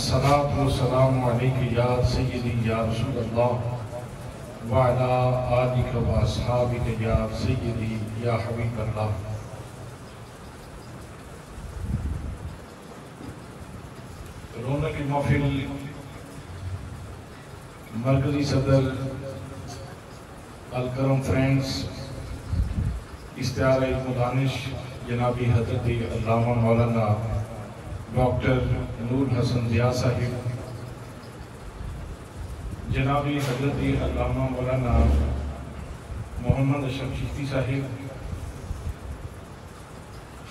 الصلاة والسلام علیک یا سیدی یا رسول اللہ وعلا آلک و اصحابک یا سیدی یا حبیب اللہ۔ رونق محفل مرکزی صدر الکرم فرینڈز اشتہار مدانش جنابی حضرت علامہ مولانا ڈاکٹر نور حسن ضیاء صاحب، جنابی حضرت علامہ مولانا محمد اشرف چشتی صاحب،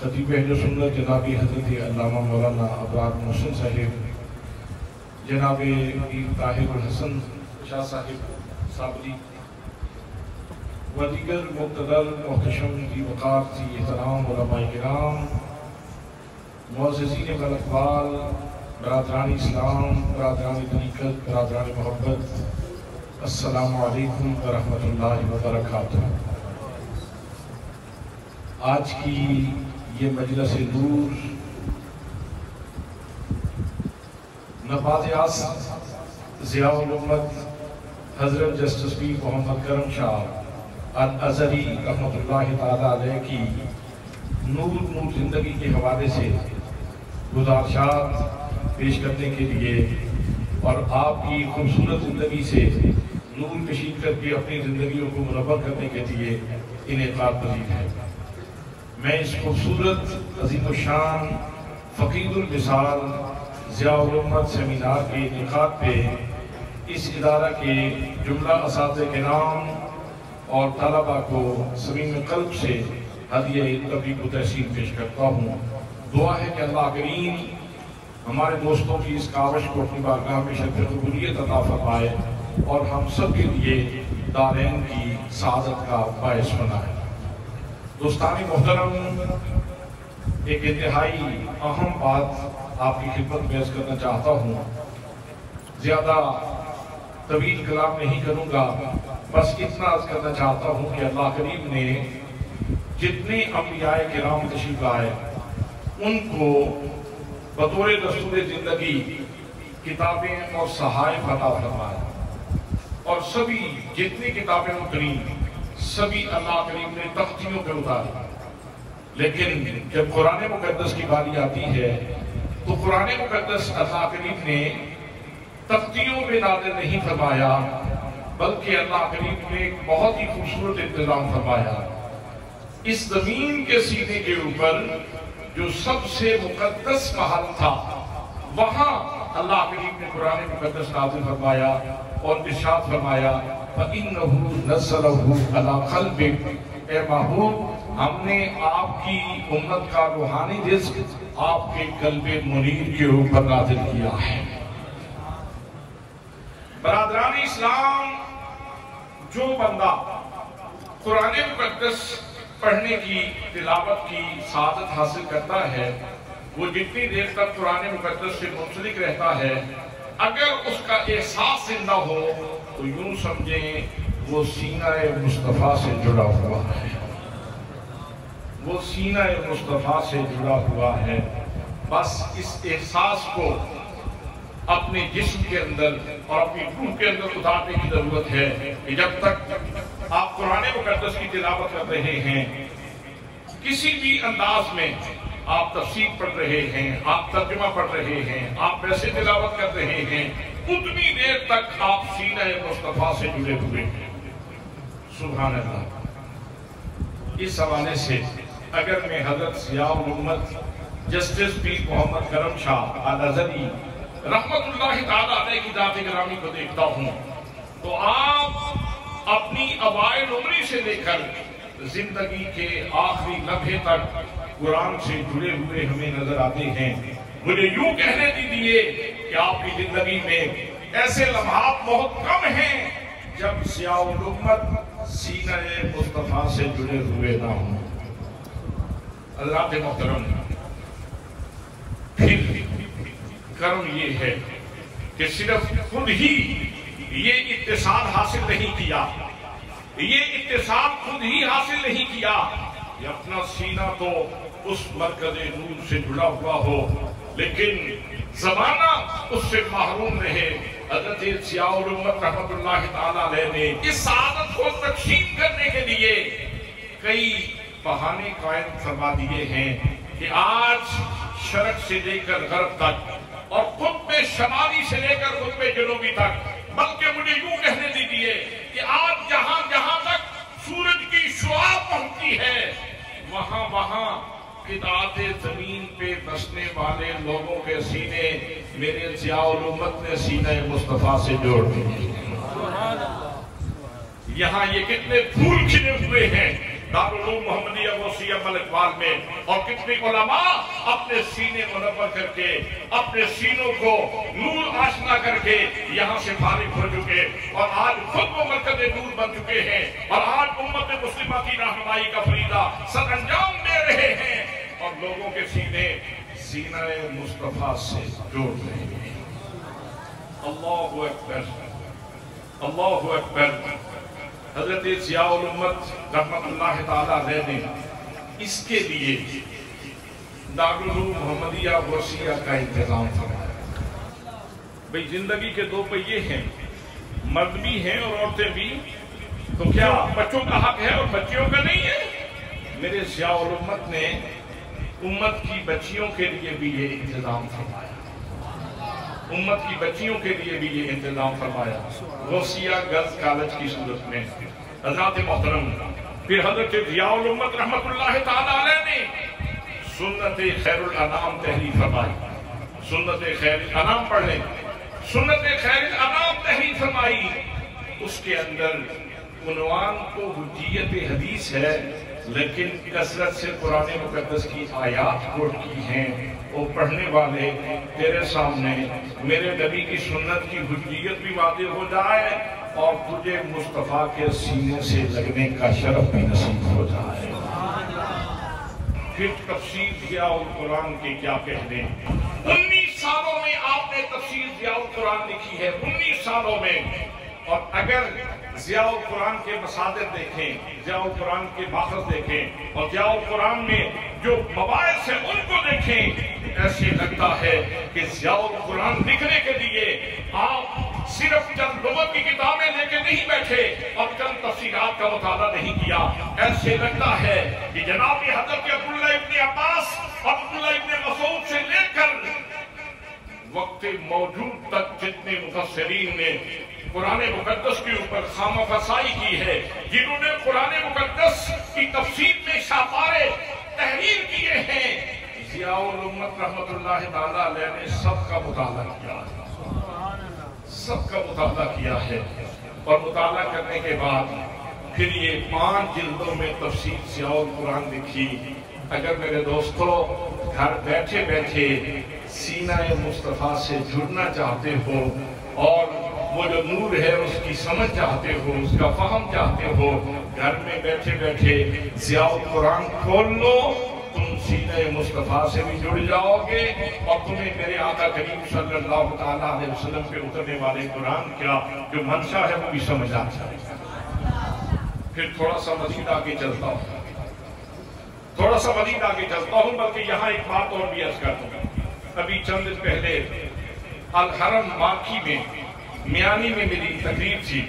خطیب اہل سنت جنابی حضرت علامہ مولانا ابرار محسن صاحب، جناب پیر طاہر الحسن شاہ صاحب صابری و دیگر مقتدر محتشم کی وقار تھی احترام علماء کرام، معززین بالاقبال، برادران اسلام، برادران طریقت، برادران محبت، السلام علیکم ورحمۃ اللہ وبرکاتہ۔ آج کی یہ مجلس نور نبات آس ضیاء الامت حضرت جسٹس پیر محمد کرم شاہ الازہری رحمۃ اللہ تعالیٰ علیہ کی نور زندگی کے حوالے سے گزارشات پیش کرنے کے لیے اور آپ کی خوبصورت زندگی سے نور کشید کر کے اپنی زندگیوں کو منور کرنے کے لیے انعقاد پذیر ہے۔ میں اس خوبصورت عظیم الشان فقید المثال ضیاء الامت سیمینار کے انعقاد پہ اس ادارہ کے جملہ اساتذہ کرام اور طلباء کو صمیم قلب سے ہدیہ تبریک و تحسین پیش کرتا ہوں۔ دعا ہے کہ اللہ کریم ہمارے دوستوں کی اس کاوش کو اپنی بارگاہ میں شرف قبولیت عطا فرمائے اور ہم سب کے لیے دارین کی سعادت کا باعث بنائے۔ دوستان محترم، ایک انتہائی اہم بات آپ کی خدمت میں عرض کرنا چاہتا ہوں۔ زیادہ طویل کلام نہیں کروں گا، بس اتنا عرض کرنا چاہتا ہوں کہ اللہ کریم نے جتنے انبیاء کرام تشریف لائے ان کو بطور دستور زندگی کتابیں اور صحائف عطا فرمایا، اور سبھی جتنی کتابیں اتری سبھی اللہ کریم نے تختیوں پہ اتاری۔ لیکن جب قرآن مقدس کی باری آتی ہے تو قرآن مقدس اللہ کریم نے تختیوں پہ نازل نہیں فرمایا، بلکہ اللہ کریم نے ایک بہت ہی خوبصورت انتظام فرمایا۔ اس زمین کے سینے کے اوپر جو سب سے مقدس محل تھا، وہاں اللہ کریم نے قرآن مقدس نازل فرمایا اور ارشاد فرمایا فَإِنَّهُ نَزَّلَهُ عَلَىٰ قَلْبِكَ، اے محبوب ہم نے آپ کی امت کا روحانی رزق آپ کے قلب منیر کے اوپر نازل کیا ہے۔ برادران اسلام، جو بندہ قرآن مقدس پڑھنے کی تلاوت کی سعادت حاصل کرتا ہے، وہ جتنی دیر تک قرآن مقدس سے منسلک رہتا ہے، اگر اس کا احساس زندہ ہو تو یوں سمجھیں وہ سینہ مصطفیٰ سے جڑا ہوا ہے، وہ سینہ مصطفیٰ سے جڑا ہوا ہے۔ بس اس احساس کو اپنے جسم کے اندر اور اپنی روح کے اندر اتارنے کی ضرورت ہے کہ جب تک آپ قرآن مقدس کی تلاوت کر رہے ہیں، کسی بھی انداز میں آپ تفسیر پڑھ رہے ہیں، آپ ترجمہ پڑھ رہے ہیں، آپ ویسے تلاوت کر رہے ہیں، اتنی دیر تک آپ سینہ مصطفیٰ سے جڑے ہوئے ہیں۔ سبحان اللہ۔ اس حوالے سے اگر میں حضرت ضیاء الامت جسٹس پیر محمد کرم شاہ الازہری رحمت اللہ تعالیٰ علیہ کی ذات گرامی کو دیکھتا ہوں تو آپ اپنی اوائل عمری سے لے کر زندگی کے آخری لمحے تک قرآن سے جڑے ہوئے ہمیں نظر آتے ہیں۔ مجھے یوں کہنے دیجیے کہ آپ کی زندگی میں ایسے لمحات بہت کم ہیں جب ضیاء الامت سینہ مصطفیٰ سے جڑے ہوئے نہ ہوں۔ اللہ کے محترم، پھر کرم یہ ہے کہ صرف خود ہی یہ اتصال حاصل نہیں کیا، یہ اتصال خود ہی حاصل نہیں کیا، یہ اپنا سینہ تو اس مرکز نور سے جڑا ہوا ہو، لیکن زمانہ اس سے محروم رہے۔ حضرت ضیاء الامت رحمت اللہ تعالیٰ علیہ نے اس سعادت کو تقسیم کرنے کے لیے کئی بہانے قائم فرما دیے ہیں کہ آج شرق سے لے کر غرب تک اور قطب شمالی سے لے کر قطب جنوبی تک، بلکہ مجھے یوں کہنے دیجیے کہ آج جہاں جہاں تک سورج کی شعاع پہنچتی ہے وہاں وہاں قطعات زمین پہ بسنے والے لوگوں کے سینے میرے ضیاء الامت نے سینہ مصطفیٰ سے جوڑ دیے۔ یہاں یہ کتنے پھول کھلے ہوئے ہیں دارالعلوم محمدیہ غوثیہ ملکوال میں، اور کتنے علماء اپنے سینے منور کر کے اپنے سینوں کو نور آشنا کر کے یہاں سے فارغ ہو چکے اور آج خود وہ مرکز نور بن چکے ہیں، اور آج امت مسلمہ کی رہنمائی کا فریضہ سر انجام دے رہے ہیں اور لوگوں کے سینے سینہ مصطفیٰ سے جوڑ رہے ہیں۔ اللہ اکبر، اللہ اکبر۔ حضرت ضیاء الامت رحمت اللہ تعالیٰ علیہ نے اس کے لیے دارالعلوم محمدیہ غوثیہ کا انتظام فرمایا۔ بھئی زندگی کے دو پہیے ہیں، مرد بھی ہیں اور عورتیں بھی، تو کیا بچوں کا حق ہے اور بچیوں کا نہیں ہے؟ میرے ضیاء الامت نے امت کی بچیوں کے لیے بھی یہ انتظام فرمایا، امت کی بچیوں کے لیے بھی یہ انتظام فرمایا غوثیہ گرلز کالج کی صورت میں۔ حضرات محترم، پھر حضرت ضیاء الامت رحمت اللہ تعالیٰ علیہ نے سنت خیر الانام تحریر فرمائی۔ سنت خیر الانام پڑھ لیں، سنت خیر الانام تحریر فرمائی۔ اس کے اندر عنوان تو حجیت حدیث ہے، لیکن کثرت سے قرآن مقدس کی آیات کوٹ کی ہیں۔ وہ پڑھنے والے تیرے سامنے میرے نبی کی سنت کی حجیت بھی واضح ہو جائے اور تجھے مصطفیٰ کے سینے سے لگنے کا شرف بھی نصیب ہو جائے۔ پھر تفسیر ضیاء القرآن کے کیا کہنے، 19 سالوں میں آپ نے تفسیر ضیاء القرآن لکھی ہے، 19 سالوں میں۔ اور اگر ضیاء القرآن کے مصادر دیکھیں، ضیاء القرآن کے ماخذ دیکھیں اور ضیاء القرآن میں جو مباحث ہیں ان کو دیکھیں، ایسے لگتا ہے کہ ضیاء القرآن لکھنے کے لیے آپ صرف چند لغت کی کتابیں لے کے نہیں بیٹھے اور چند تفسیرات کا مطالعہ نہیں کیا۔ ایسے لگتا ہے کہ جناب حضرت عبداللہ ابن عباس اور عبداللہ ابن مسعود سے لے کر وقت موجود تک جتنے مفسرین نے قرآن مقدس کے اوپر خامہ فرسائی کی ہے، جنہوں نے قرآن مقدس کی تفسیر میں شاپارے تحریر کیے ہیں، ضیاء الامت رحمت اللہ تعالیٰ علیہ نے سب کا مطالعہ کیا ہے، سب کا مطالعہ کیا ہے۔ اور مطالعہ کرنے کے بعد پھر یہ 5 جلدوں میں تفسیر ضیاء القرآن لکھی۔ اگر میرے دوستو گھر بیٹھے بیٹھے سینہ مصطفیٰ سے جڑنا چاہتے ہو اور وہ جو نور ہے اس کی سمجھ چاہتے ہو، اس کا فہم چاہتے ہو، گھر میں بیٹھے بیٹھے ضیاء القرآن کھول لو، تم سینہ مصطفیٰ سے بھی جڑ جاؤ گے اور تمہیں میرے آقا کریم صلی اللہ تعالیٰ علیہ وسلم پہ اترنے والے قرآن کا جو منشا ہے وہ بھی سمجھ آ جائے۔ پھر تھوڑا سا مزید آگے چلتا ہوں، تھوڑا سا مزید آگے چلتا ہوں، بلکہ یہاں ایک بات اور بھی عرض کر دوں گا۔ ابھی چند دن پہلے الحرم ماکی میں میانی میں میری تقریر تھی،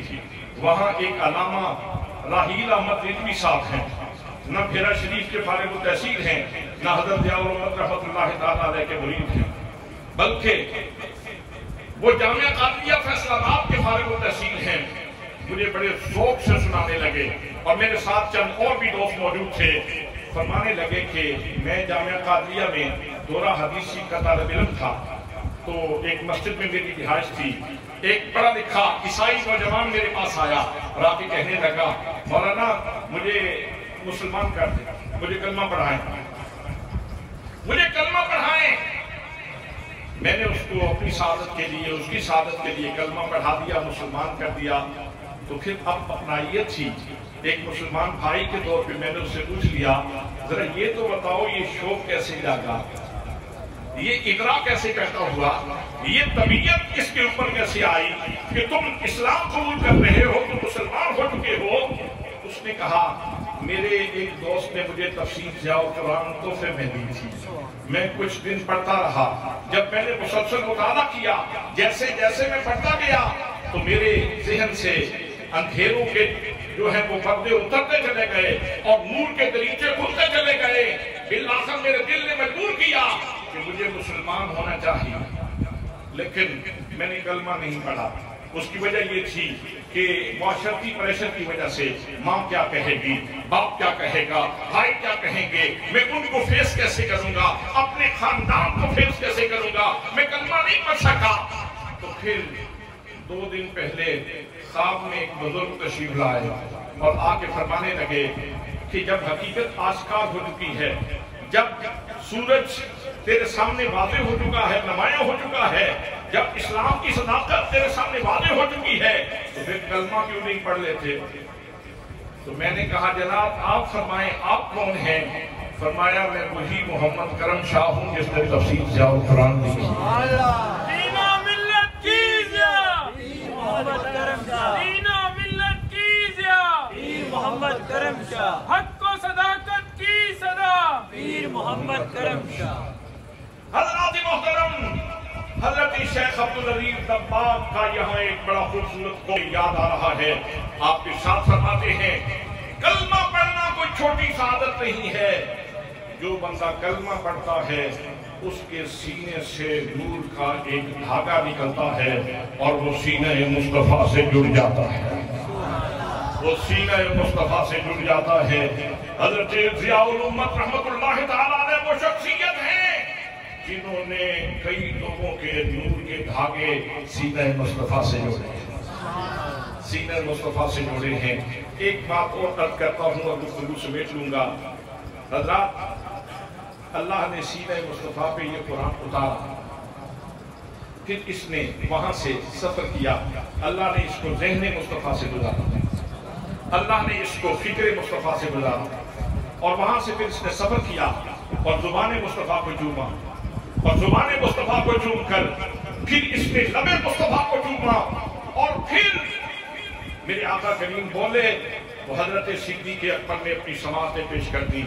وہاں ایک علامہ راحیل احمد رضوی صاحب ہیں، نہ پھیرا شریف کے فارغ التحصیل ہیں، نہ حضرت ضیاء الامت رحمت اللہ تعالیٰ علیہ کے مرید ہیں، بلکہ وہ جامعہ قادریہ فیصل آباد کے فارغ التحصیل ہیں۔ مجھے بڑے ذوق سے سنانے لگے اور میرے ساتھ چند اور بھی دوست موجود تھے، فرمانے لگے کہ میں جامعہ قادریہ میں دورہ حدیثی کا طالب علم تھا، تو ایک مسجد میں میری رہائش تھی، ایک پڑھا لکھا عیسائی نوجوان میرے پاس آیا اور آ کے کہنے لگا، مولانا مجھے مسلمان کر دیں، مجھے کلمہ پڑھائیں، مجھے کلمہ پڑھائیں۔ میں نے اس کو اپنی سعادت کے لیے، اس کی سعادت کے لیے کلمہ پڑھا دیا، مسلمان کر دیا۔ تو پھر اب اپنائیت تھی، ایک مسلمان بھائی کے طور پہ میں نے اس سے پوچھ لیا، ذرا یہ تو بتاؤ یہ شوق کیسے جاگا، یہ اقرا کیسے پیدا ہوا، یہ طبیعت کس کے اوپر کیسے آئی کہ تم اسلام قبول کر رہے ہو، تم مسلمان ہو چکے ہو؟ اس نے کہا میرے ایک دوست نے مجھے تفسیر ضیاء القرآن تحفے میں دی تھی، میں کچھ دن پڑھتا رہا. جب میں نے مسلسل مطالعہ کیا، جیسے جیسے میں پڑھتا گیا تو میرے ذہن سے اندھیروں کے جو ہے وہ پردے اترتے چلے گئے اور نور کے دریچے کھلتے چلے گئے. بالآخر میرے دل نے مجبور کیا کہ مجھے مسلمان ہونا چاہیے، لیکن میں نے کلمہ نہیں پڑھا. اس کی وجہ یہ تھی کہ معاشرتی پریشر کی وجہ سے ماں کیا کہے گی، باپ کیا کہے گا، بھائی کیا کہیں گے، میں ان کو فیس کیسے کروں گا، اپنے خاندان کو فیس کیسے کروں گا، میں کلمہ نہیں پڑھ سکا. تو پھر 2 دن پہلے خواب میں ایک بزرگ تشریف لائے اور آ کے فرمانے لگے کہ جب حقیقت آشکار ہو چکی ہے، جب سورج تیرے سامنے واضح ہو چکا ہے، نمایاں ہو چکا ہے، جب اسلام کی صداقت تیرے سامنے واضح ہو چکی ہے، تو پھر کلمہ کیوں نہیں پڑھ لیتے؟ تو میں نے کہا جناب آپ فرمائیں آپ کون ہیں؟ فرمایا میں وہی محمد کرم شاہ ہوں جس نے تفسیر ضیاء القرآن لکھی. دین و ملت کی ضیاء محمد کرم شاہ، دین و ملت کی ضیاء پیر محمد کرم شاہ، حق و صداقت کی صدا پیر محمد کرم شاہ. حضرات محترم، حضرت شیخ عبدالعزیز دباغ کا یہاں ایک بڑا خوبصورت کو یاد آ رہا ہے. آپ کے ساتھ فرماتے ہیں کلمہ پڑھنا کوئی چھوٹی سعادت نہیں ہے. جو بندہ کلمہ پڑھتا ہے اس کے سینے سے نور کا ایک دھاگا نکلتا ہے اور وہ سینہ مصطفیٰ سے جڑ جاتا ہے، وہ سینہ مصطفیٰ سے جڑ جاتا ہے. حضرت ضیاء الامت رحمت اللہ تعالیٰ علیہ وہ شخصیت ہیں جنہوں نے کئی لوگوں کے نور کے دھاگے سینہ مصطفیٰ سے جوڑے ہیں، سینہ مصطفیٰ سے جوڑے ہیں. ایک بات اور عرض کرتا ہوں اور گفتگو سمیٹ لوں گا. حضرات اللہ نے سینہ مصطفیٰ پہ یہ قرآن اتارا، پھر اس نے وہاں سے سفر کیا. اللہ نے اس کو ذہن مصطفیٰ سے گزارا، اللہ نے اس کو فکر مصطفیٰ سے گزارا، اور وہاں سے پھر اس نے سفر کیا اور زبان مصطفیٰ کو چوما، اور زبان مصطفیٰ کو چوم کر پھر اس نے لب مصطفیٰ کو چوما، اور پھر میرے آقا کریم بولے تو حضرت صدیق اکبر نے اپنی سماعتیں پیش کر دی،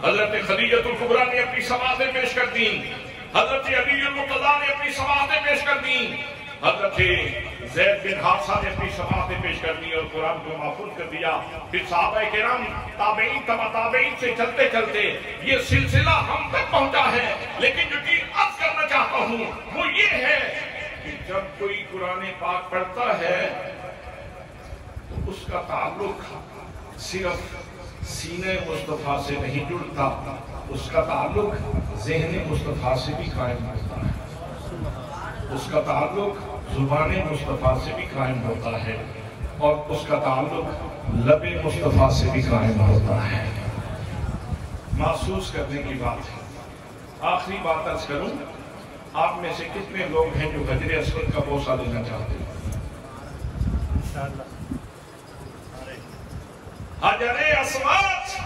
حضرت خدیجۃ الکبریٰ نے اپنی سماعتیں پیش کر دی، حضرت علی المرتضیٰ نے اپنی سماعتیں پیش کر دی، حضرت زید بن حارثہ نے اپنی سماعتیں پیش کر دی اور قرآن کو محفوظ کر دیا. پھر صحابہ کرام تابعین تبع تابعین سے چلتے چلتے یہ سلسلہ ہم تک پہنچا ہے. لیکن جو چیز عرض کرنا چاہتا ہوں وہ یہ ہے کہ جب کوئی قرآن پاک پڑھتا ہے تو اس کا تعلق صرف سینہ مصطفیٰ سے نہیں جڑتا، اس کا تعلق ذہن مصطفیٰ سے بھی قائم ہوتا ہے، اس کا تعلق زبان مصطفیٰ سے بھی قائم ہوتا ہے، اور اس کا تعلق لب مصطفیٰ سے بھی قائم ہوتا ہے. محسوس کرنے کی بات ہے. آخری بات عرض کروں، آپ میں سے کتنے لوگ ہیں جو حجر اسود کا بوسہ لینا چاہتے ہیں؟ حجر اسود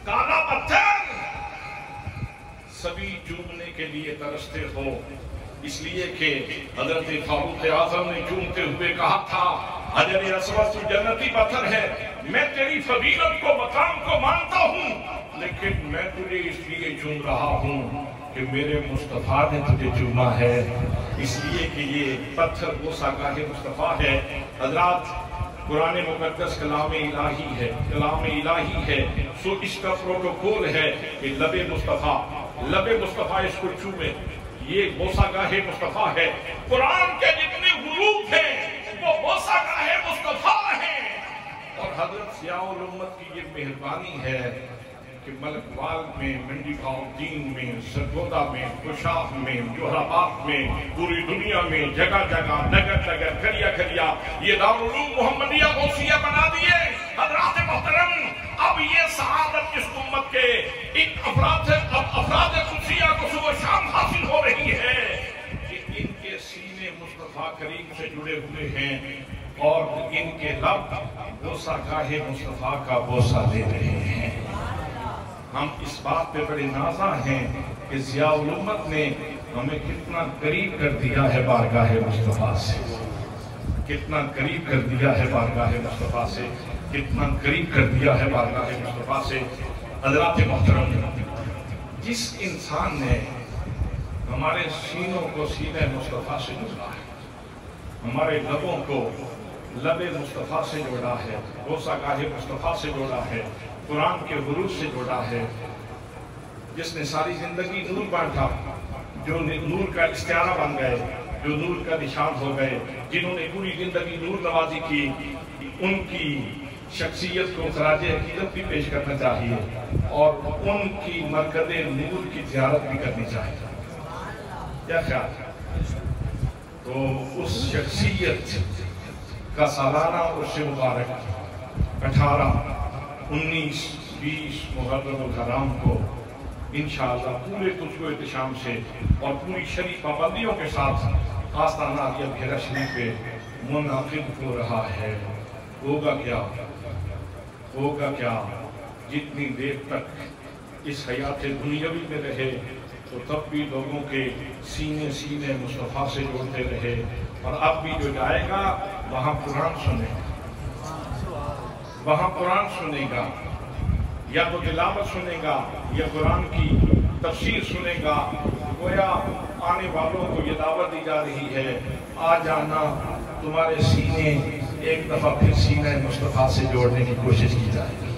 کالا پتھر سبھی چومنے کے لیے ترستے ہو، اس لیے کہ حضرت فاروق اعظم نے چومتے ہوئے کہا تھا حجر اسود تو جنتی پتھر ہے، میں تیری فضیلت کو مقام کو مانتا ہوں، لیکن میں تجھے اس لیے چوم رہا ہوں کہ میرے مصطفیٰ نے تجھے چوما ہے، اس لیے کہ یہ پتھر بوسہگاہ مصطفیٰ ہے. حضرات قرآن مقدس کلام الہی ہے، کلام الہی ہے، سو اس کا پروٹوکول ہے کہ لب مصطفیٰ اس کو چومے. یہ بوسہگاہ مصطفیٰ ہے. قرآن کے جتنے حروف ہیں وہ بوسہگاہ مصطفیٰ ہیں. اور حضرت ضیاء الامت کی یہ مہربانی ہے کہ ملک وال میں، منڈی الدین میں، سرگودا میں، کشاف میں، جوہر آباد میں، پوری دنیا میں جگہ جگہ نگر نگر کھریا کھریا یہ دارالعلوم محمدیہ غوثیہ بنا دیے. حضرات محترم، اب یہ سعادت اس امت کے ان افراد قدسیہ کو صبح شام حاصل ہو رہی ہے کہ ان کے سینے مصطفیٰ کریم سے جڑے ہوئے ہیں اور ان کے لب بوسہگاہ مصطفیٰ کا بوسہ لے رہے ہیں. ہم اس بات پہ بڑے نازاں ہیں کہ ضیاء الامت نے ہمیں کتنا قریب کر دیا ہے بارگاہ مصطفیٰ سے، کتنا قریب کر دیا ہے بارگاہ مصطفیٰ سے، کتنا قریب کر دیا ہے بارگاہ مصطفیٰ سے. حضرات محترم، جس انسان نے ہمارے سینوں کو سینہ مصطفیٰ سے جوڑا ہے، ہمارے لبوں کو لب مصطفیٰ سے جوڑا ہے، بوسہ گاہ مصطفیٰ سے جوڑا ہے، قرآن کے حروف سے جوڑا ہے، جس نے ساری زندگی نور بانٹا، جو نور کا استعارہ بن گئے، جو نور کا نشان ہو گئے، جنہوں نے پوری زندگی نور نوازی کی، ان کی شخصیت کو خراج عقیدت بھی پیش کرنا چاہیے اور ان کی مرکز نور کی زیارت بھی کرنی چاہیے۔ کیا خیال ہے؟ تو اس شخصیت کا سالانہ عرس مبارک 18، 19، 20 محرم الحرام کو انشاءاللہ پورے تجھ کو احتشام سے اور پوری شرعی پابندیوں کے ساتھ آستانہ عالیہ بحیرہ شریف پہ منعقد ہو رہا ہے۔ ہوگا کیا جتنی دیر تک اس حیات دنیاوی میں رہے تو تب بھی لوگوں کے سینے سینے مصطفیٰ سے جوڑتے رہے، اور اب بھی جو جائے گا وہاں قرآن سنے گا، یا تو تلاوت سنے گا یا قرآن کی تفسیر سنے گا۔ گویا آنے والوں کو یہ دعوت دی جا رہی ہے، آ جانا، تمہارے سینے ایک دفعہ پھر سینہ مصطفیٰ سے جوڑنے کی کوشش کی جائے گی۔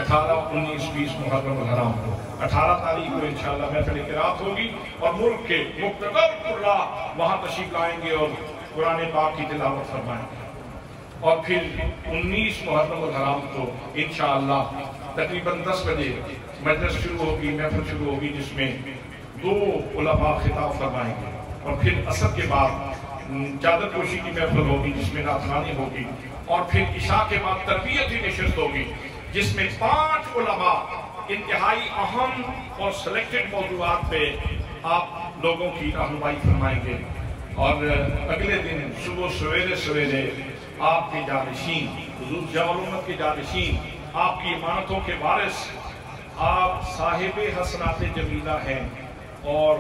18، 19، 20 محرم الحرام کو 18 تاریخ کو انشاءاللہ محفل قرات ہوگی اور ملک کے مقتدر قراء وہاں تشریف لائیں گے اور قرآن پاک کی تلاوت فرمائیں گے، اور پھر 19 محرم الحرام کو انشاءاللہ تقریباً 10 بجے مجلس شروع ہوگی، محفل شروع ہوگی، جس میں 2 علماء خطاب فرمائیں گے، اور پھر عصر کے بعد چادر پوشی کی محفل ہوگی جس میں نعت خوانی ہوگی، اور پھر عشاء کے بعد تربیتی نشست ہوگی جس میں 5 علماء انتہائی اہم اور سلیکٹڈ موضوعات پہ آپ لوگوں کی رہنمائی فرمائیں گے، اور اگلے دن صبح سویرے آپ کے جانشین، حضور ضیاء الامت کے جانشین، آپ کی امانتوں کے وارث، آپ صاحب حسنات جمیلہ ہیں اور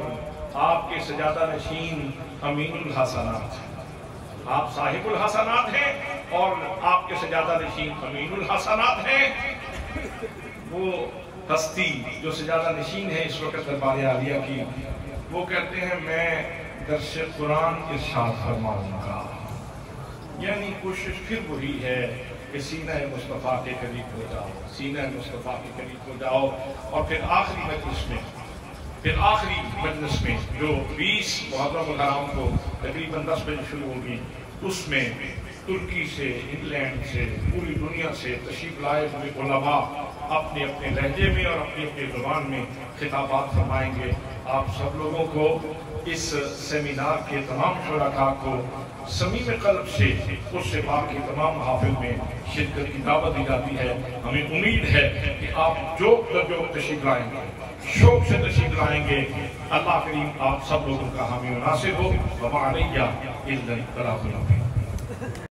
آپ کے سجادہ نشین امین الحسنات ہیں۔ آپ صاحب الحسنات ہیں اور آپ کے سجادہ نشین امین الحسنات ہیں۔ وہ ہستی جو سجادہ نشین ہے اس وقت دربار عالیہ کی، وہ کہتے ہیں میں درس قرآن ارشاد فرماؤں گا، یعنی کوشش پھر وہی ہے کہ سینہ مصطفیٰ کے قریب ہو جاؤ، سینہ مصطفیٰ کے قریب ہو جاؤ، اور پھر آخری مجلس میں جو 20 محرم الحرام کو تقریباً 10 بجے شروع ہوگی، اس میں ترکی سے، انگلینڈ سے، پوری دنیا سے تشریف لائے ہوئے علماء اپنے اپنے لہجے میں اور اپنی اپنی زبان میں خطابات فرمائیں گے۔ آپ سب لوگوں کو اس سیمینار کے تمام شرکاء کو صمیم قلب سے اس پاک کی تمام محافل میں شرکت کی دعوت دی جاتی ہے۔ ہمیں امید ہے کہ آپ جو تشریف لائیں گے، شوق سے تشریف لائیں گے۔ اللہ کریم آپ سب لوگوں کا حامی و ناصر ہو۔ وما علیہ الا البلاغ المبین۔